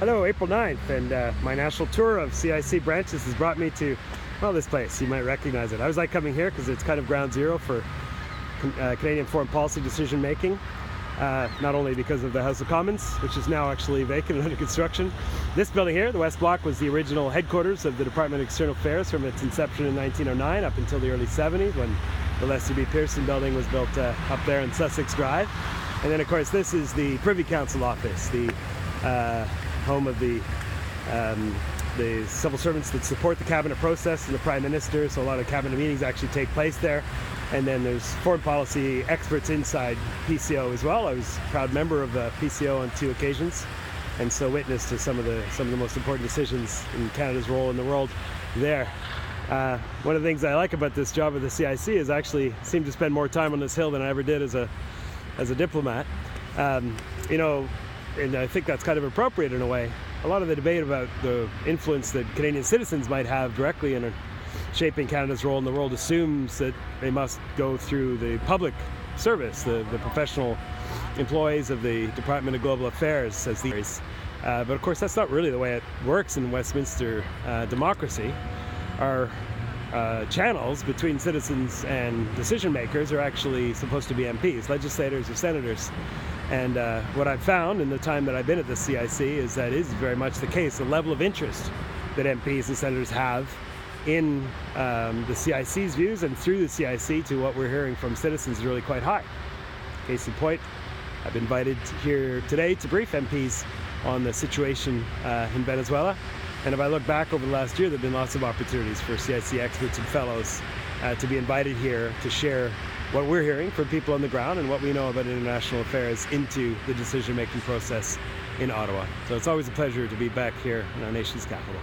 Hello, April 9th, and my national tour of CIC branches has brought me to, well, this place. You might recognize it. I always like coming here because it's kind of ground zero for Canadian foreign policy decision making, not only because of the House of Commons, which is now actually vacant and under construction. This building here, the West Block, was the original headquarters of the Department of External Affairs from its inception in 1909 up until the early 70s, when the Lester B. Pearson building was built up there in Sussex Drive. And then, of course, this is the Privy Council office, the home of the civil servants that support the cabinet process and the Prime Minister, so a lot of cabinet meetings actually take place there. And then there's foreign policy experts inside PCO as well. I was a proud member of PCO on 2 occasions, and so witness to some of the most important decisions in Canada's role in the world there. One of the things I like about this job with the CIC is I actually seem to spend more time on this hill than I ever did as a diplomat. You know, and I think that's kind of appropriate in a way. A lot of the debate about the influence that Canadian citizens might have directly in shaping Canada's role in the world assumes that they must go through the public service, the professional employees of the Department of Global Affairs, as these. But of course, that's not really the way it works in Westminster democracy. Our channels between citizens and decision makers are actually supposed to be MPs, legislators or senators. And what I've found in the time that I've been at the CIC is that is very much the case. The level of interest that MPs and senators have in the CIC's views and through the CIC to what we're hearing from citizens is really quite high. Case in point, I've been invited here today to brief MPs on the situation in Venezuela. And if I look back over the last year, there have been lots of opportunities for CIC experts and fellows to be invited here to share what we're hearing from people on the ground and what we know about international affairs into the decision-making process in Ottawa. So it's always a pleasure to be back here in our nation's capital.